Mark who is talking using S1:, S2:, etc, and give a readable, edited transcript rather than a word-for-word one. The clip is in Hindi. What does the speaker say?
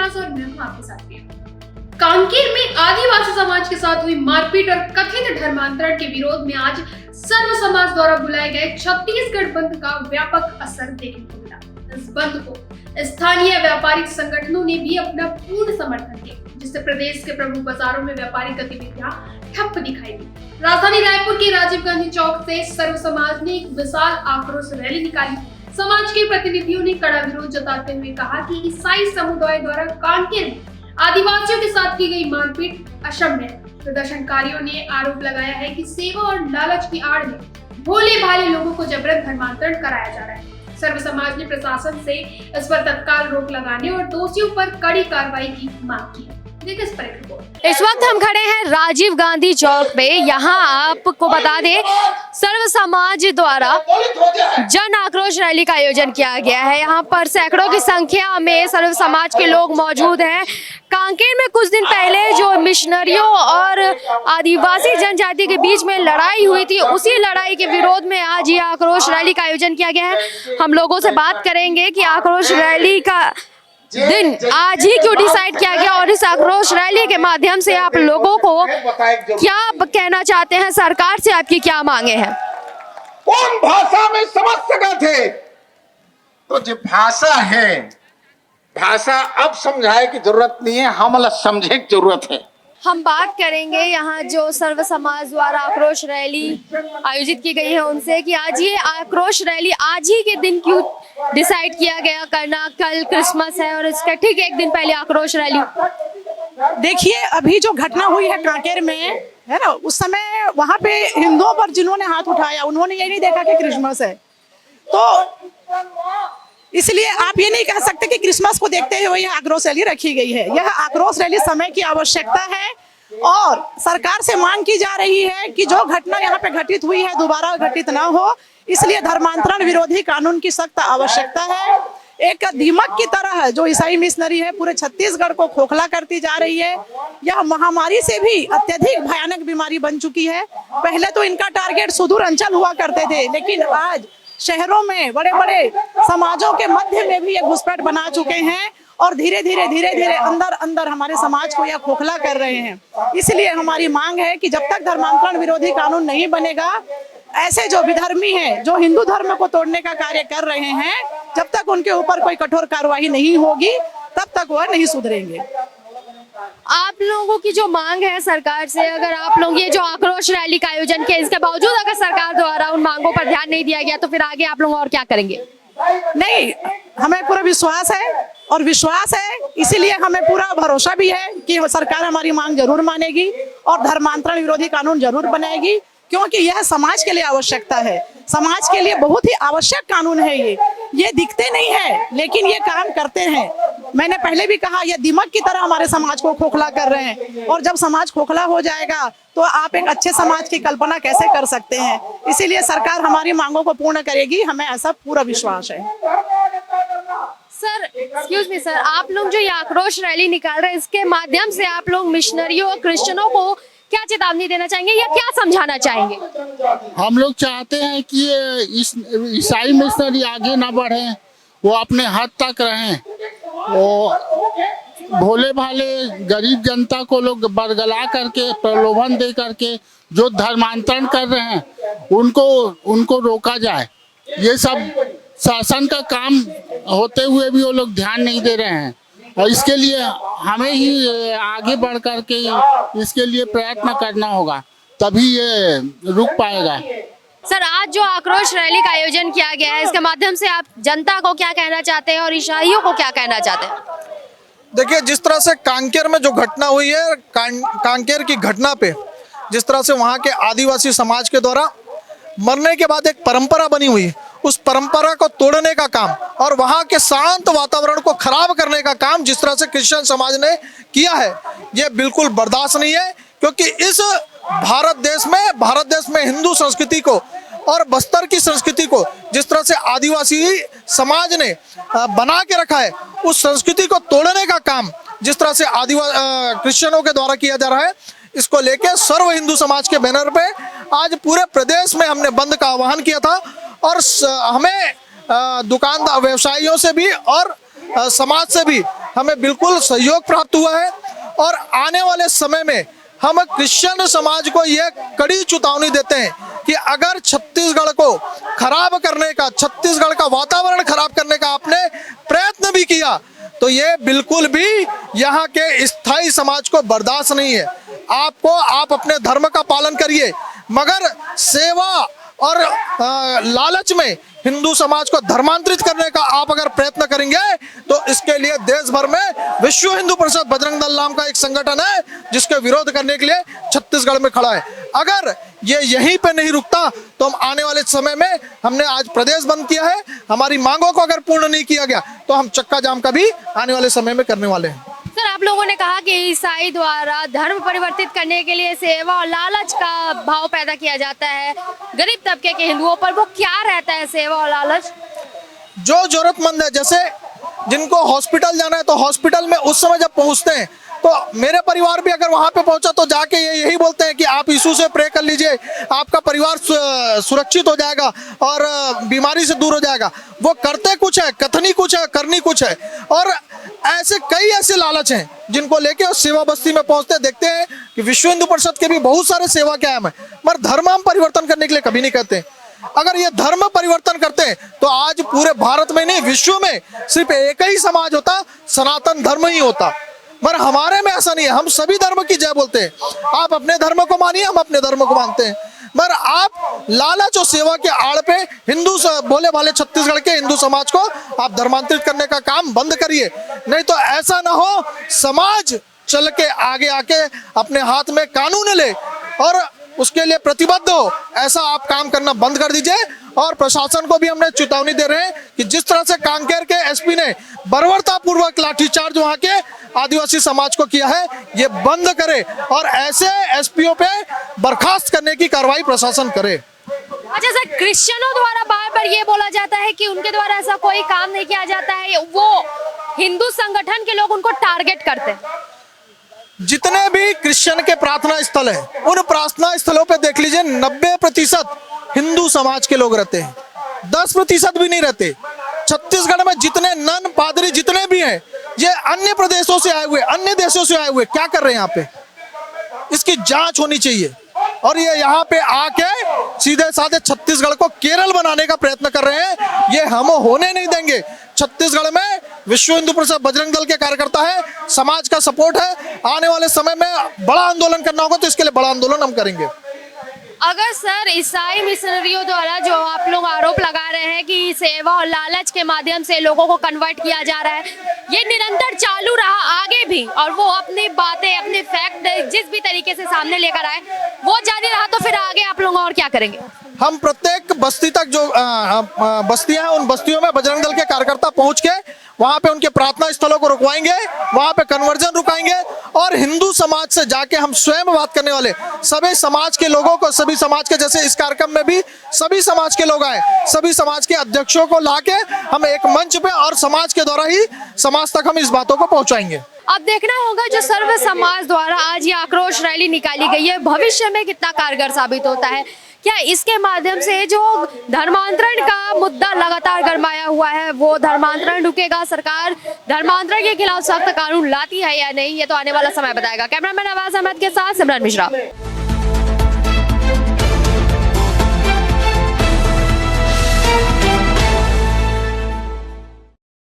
S1: श्रीनिवास और मैं हूं आपके साथ प्रिया। कांकेर में आदिवासी समाज के साथ हुई मारपीट और कथित धर्मांतरण के विरोध में आज सर्व समाज द्वारा बुलाए गए छत्तीसगढ़ बंद का व्यापक असर देखने को मिला। इस बंद को स्थानीय व्यापारिक संगठनों ने भी अपना पूर्ण समर्थन दिया, जिससे प्रदेश के प्रमुख बाजारों में व्यापारिक गतिविधियां ठप दिखाई दी। राजधानी रायपुर के राजीव गांधी चौक से सर्व समाज ने एक विशाल आक्रोश रैली निकाली। समाज के प्रतिनिधियों ने कड़ा विरोध जताते हुए कहा कि ईसाई समुदाय द्वारा कांकेर में आदिवासियों के साथ की गई मारपीट अक्षम्य है। प्रदर्शनकारियों ने आरोप लगाया है कि सेवा और लालच की आड़ में भोले भाले लोगों को जबरन धर्मांतरण कराया जा रहा है। सर्व समाज ने प्रशासन से इस पर तत्काल रोक लगाने और दोषियों पर कड़ी कार्रवाई की मांग की है। देखिए इस पर एक रिपोर्ट।
S2: इस वक्त हम खड़े हैं राजीव गांधी चौक पे। यहाँ आपको बता दें, सर्व समाज द्वारा जन आक्रोश रैली का आयोजन किया गया है। यहाँ पर सैकड़ों की संख्या में सर्व समाज के लोग मौजूद हैं। कांकेर में कुछ दिन पहले जो मिशनरियों और आदिवासी जनजाति के बीच में लड़ाई हुई थी, उसी लड़ाई के विरोध में आज ये आक्रोश रैली का आयोजन किया गया है। हम लोगों से बात करेंगे कि आक्रोश रैली का दिन आज ही क्यों डिसाइड किया गया और इस आक्रोश रैली के माध्यम से आप लोगों को क्या कहना चाहते हैं, सरकार से आपकी क्या मांगे हैं?
S3: कौन भाषा में समझ सका थे? तो जो भाषा है, भाषा अब समझाए की जरूरत नहीं है, हम समझे की जरूरत है।
S2: हम बात करेंगे यहाँ जो सर्व समाज द्वारा आक्रोश रैली आयोजित की गई है उनसे कि आज ये आक्रोश रैली आज ही के दिन क्यों डिसाइड किया गया करना। कल क्रिसमस है और इसका ठीक एक दिन पहले आक्रोश रैली।
S4: देखिए, अभी जो घटना हुई है कांकेर में, है ना, उस समय वहां पे हिंदुओं पर जिन्होंने हाथ उठाया उन्होंने ये नहीं देखा कि क्रिसमस है, तो इसलिए आप ये नहीं कह सकते कि क्रिसमस को देखते हुए यह आक्रोश रैली रखी गई है। यह आक्रोश रैली समय की आवश्यकता है और सरकार से मांग की जा रही है कि जो घटना यहाँ पे घटित हुई है दोबारा घटित ना हो, इसलिए धर्मांतरण विरोधी कानून की सख्त आवश्यकता है। एक दीमक की तरह जो ईसाई मिशनरी है पूरे छत्तीसगढ़ को खोखला करती जा रही है। यह महामारी से भी अत्यधिक भयानक बीमारी बन चुकी है। पहले तो इनका टारगेट सुदूर अंचल हुआ करते थे, लेकिन आज शहरों में बड़े बड़े समाजों के मध्य में भी ये घुसपैठ बना चुके हैं और धीरे धीरे अंदर अंदर हमारे समाज को यह खोखला कर रहे हैं। इसलिए हमारी मांग है कि जब तक धर्मांतरण विरोधी कानून नहीं बनेगा, ऐसे जो विधर्मी हैं, जो हिंदू धर्म को तोड़ने का कार्य कर रहे हैं, जब तक उनके ऊपर कोई कठोर कार्रवाई नहीं होगी तब तक वह नहीं सुधरेंगे।
S2: आप लोगों की जो मांग है सरकार से, अगर आप लोग ये जो आक्रोश रैली का आयोजन किया, इसके बावजूद अगर सरकार द्वारा उन मांगों पर ध्यान नहीं दिया गया तो फिर आगे आप लोग और क्या करेंगे?
S4: नहीं, हमें पूरा विश्वास है, इसीलिए हमें पूरा भरोसा भी है कि सरकार हमारी मांग जरूर मानेगी और धर्मांतरण विरोधी कानून जरूर बनाएगी, क्योंकि यह समाज के लिए आवश्यकता है। समाज के लिए बहुत ही आवश्यक कानून है। ये दिखते नहीं है लेकिन ये काम करते हैं। मैंने पहले भी कहा, ये दीमक की तरह हमारे समाज को खोखला कर रहे हैं और जब समाज खोखला हो जाएगा तो आप एक अच्छे समाज की कल्पना कैसे कर सकते हैं। इसीलिए सरकार हमारी मांगों को पूर्ण करेगी, हमें ऐसा पूरा विश्वास है।
S2: सर, एक्सक्यूज मी सर, आप लोग जो ये आक्रोश रैली निकाल रहे हैं, इसके माध्यम से आप लोग मिशनरियों और क्रिश्चियनों को क्या चेतावनी देना चाहेंगे या क्या समझाना चाहेंगे?
S5: हम लोग चाहते हैं कि ईसाई मिशनरी आगे ना बढ़े, वो अपने हद तक रहें। वो भोले भाले गरीब जनता को लोग बरगला करके, प्रलोभन दे करके जो धर्मांतरण कर रहे हैं उनको रोका जाए। ये सब शासन का काम होते हुए भी वो लोग ध्यान नहीं दे रहे हैं और इसके लिए हमें ही आगे बढ़ करके इसके लिए प्रयत्न करना होगा, तभी ये रुक पाएगा।
S2: सर, आज जो आक्रोश रैली का आयोजन किया गया है, इसके माध्यम से आप जनता को क्या कहना चाहते हैं और ईसाइयों को क्या कहना चाहते हैं?
S6: देखिए, जिस तरह से कांकेर में जो घटना हुई है, कांकेर की घटना पे जिस तरह से वहाँ के आदिवासी समाज के द्वारा मरने के बाद एक परंपरा बनी हुई, उस परंपरा को तोड़ने का काम और वहाँ के शांत वातावरण को खराब करने का काम जिस तरह से क्रिश्चियन समाज ने किया है, ये बिल्कुल बर्दाश्त नहीं है। क्योंकि इस भारत देश में हिंदू संस्कृति को और बस्तर की संस्कृति को जिस तरह से आदिवासी समाज ने बना के रखा है, उस संस्कृति को तोड़ने का काम जिस तरह से क्रिश्चियनों के द्वारा किया जा रहा है, इसको लेके सर्व हिंदू समाज के बैनर पे आज पूरे प्रदेश में हमने बंद का आह्वान किया था और हमें दुकानदार व्यवसायियों से भी और समाज से भी हमें बिल्कुल सहयोग प्राप्त हुआ है और आने वाले समय में हम क्रिश्चियन समाज को यह कड़ी चेतावनी देते हैं कि अगर छत्तीसगढ़ को खराब करने का, छत्तीसगढ़ का वातावरण खराब करने का आपने प्रयत्न भी किया तो ये बिल्कुल भी यहाँ के स्थायी समाज को बर्दाश्त नहीं है। आप अपने धर्म का पालन करिए, मगर सेवा और लालच में हिंदू समाज को धर्मांतरित करने का आप अगर प्रयत्न करेंगे तो इसके लिए देश भर में विश्व हिंदू परिषद बजरंग दल नाम का एक संगठन है जिसके विरोध करने के लिए छत्तीसगढ़ में खड़ा है। अगर ये यहीं पे नहीं रुकता तो हम आने वाले समय में, हमने आज प्रदेश बंद किया है, हमारी मांगों को अगर पूर्ण नहीं किया गया तो हम चक्का जाम का भी आने वाले समय में करने वाले हैं।
S2: सर, आप लोगों ने कहा कि ईसाई द्वारा धर्म परिवर्तित करने के लिए सेवा और लालच का भाव पैदा किया जाता है गरीब तबके के हिंदुओं पर। वो क्या रहता है सेवा और लालच?
S6: जो जरूरतमंद है, जैसे जिनको हॉस्पिटल जाना है तो हॉस्पिटल में उस समय जब पहुंचते हैं तो मेरे परिवार भी अगर वहां पे पहुंचा तो जाके यही बोलते हैं कि आप यीशु से प्रे कर लीजिए, आपका परिवार सुरक्षित हो जाएगा और बीमारी से दूर हो जाएगा। वो करते कुछ है, कथनी कुछ है, करनी कुछ है। और ऐसे कई ऐसे लालच हैं जिनको लेके उस सेवा बस्ती में पहुंचते देखते हैं कि विश्व हिंदू परिषद के भी बहुत सारे सेवा के आयाम है, मगर धर्म हम परिवर्तन करने के लिए कभी नहीं कहते। अगर ये धर्म परिवर्तन करते हैं तो आज पूरे भारत में नहीं, विश्व में सिर्फ एक ही समाज होता, सनातन धर्म ही होता। मगर हमारे में ऐसा नहीं है, हम सभी धर्म की जय बोलते हैं। आप अपने धर्म को मानिए, हम अपने धर्म को मानते हैं, मगर आप लालच और सेवा के आड़ पे हिंदू बोले वाले छत्तीसगढ़ के हिंदू समाज को आप धर्मांतरित करने का काम बंद करिए, नहीं तो ऐसा ना हो समाज चल के आगे आके अपने हाथ में कानून ले और उसके लिए प्रतिबद्ध हो। ऐसा आप काम करना बंद कर दीजिए। और प्रशासन को भी हमने चेतावनी दे रहे हैं कि जिस तरह से कांकेर के एसपी ने बर्बरतापूर्वक लाठीचार्ज वहां के आदिवासी समाज को किया है, ये बंद करे और ऐसे एसपीओ पे बर्खास्त करने की कार्रवाई प्रशासन करे।
S2: अच्छा सर, क्रिश्चियनों द्वारा बार बार ये बोला जाता है कि उनके द्वारा ऐसा कोई काम नहीं किया जाता है, वो हिंदू संगठन के लोग उनको टारगेट करते हैं।
S6: जितने भी क्रिश्चियन के प्रार्थना स्थल हैं, उन प्रार्थना स्थलों पे देख लीजिए 90% हिंदू समाज के लोग रहते हैं, 10% भी नहीं रहते। छत्तीसगढ़ में जितने नन पादरी जितने भी हैं, ये अन्य प्रदेशों से आए हुए, अन्य देशों से आए हुए क्या कर रहे हैं यहाँ पे? इसकी जांच होनी चाहिए। और ये यहाँ पे आके सीधे साधे छत्तीसगढ़ को केरल बनाने का प्रयत्न कर रहे हैं, ये हम होने नहीं देंगे। छत्तीसगढ़ में विश्व हिंदू परिषद बजरंग दल के कार्यकर्ता है, समाज का सपोर्ट है। आने वाले समय में बड़ा आंदोलन करना होगा तो इसके लिए बड़ा आंदोलन हम करेंगे।
S2: अगर सर ईसाई मिशनरियों द्वारा जो आप लोग आरोप लगा रहे हैं कि सेवा और लालच के माध्यम से लोगों को कन्वर्ट किया जा रहा है, ये निरंतर चालू रहा आगे भी, और वो अपनी बातें, अपने फैक्ट जिस भी तरीके से सामने लेकर आए वो जारी रहा, तो फिर आगे आप लोग और क्या करेंगे?
S6: हम प्रत्येक बस्ती तक जो बस्तियां हैं, उन बस्तियों में बजरंग दल के कार्यकर्ता पहुंच के वहां पे उनके प्रार्थना स्थलों को रुकवाएंगे, वहां पे कन्वर्जन रुकाएंगे और हिंदू समाज से जाके हम स्वयं बात करने वाले सभी समाज के लोगों को, सभी समाज के, जैसे इस कार्यक्रम में भी सभी समाज के लोग आए, सभी समाज के अध्यक्षों को लाके हम एक मंच पे और समाज के द्वारा ही समाज तक हम इस बातों को पहुंचाएंगे।
S2: अब देखना होगा जो सर्व समाज द्वारा आज ये आक्रोश रैली निकाली गई है, भविष्य में कितना कारगर साबित होता है। क्या इसके माध्यम से जो धर्मांतरण का मुद्दा लगातार गरमाया हुआ है, वो धर्मांतरण रुकेगा? सरकार धर्मांतरण के खिलाफ सख्त कानून लाती है या नहीं, ये तो आने वाला समय बताएगा। कैमरामैन आवाज अहमद के साथ सिमरन मिश्रा।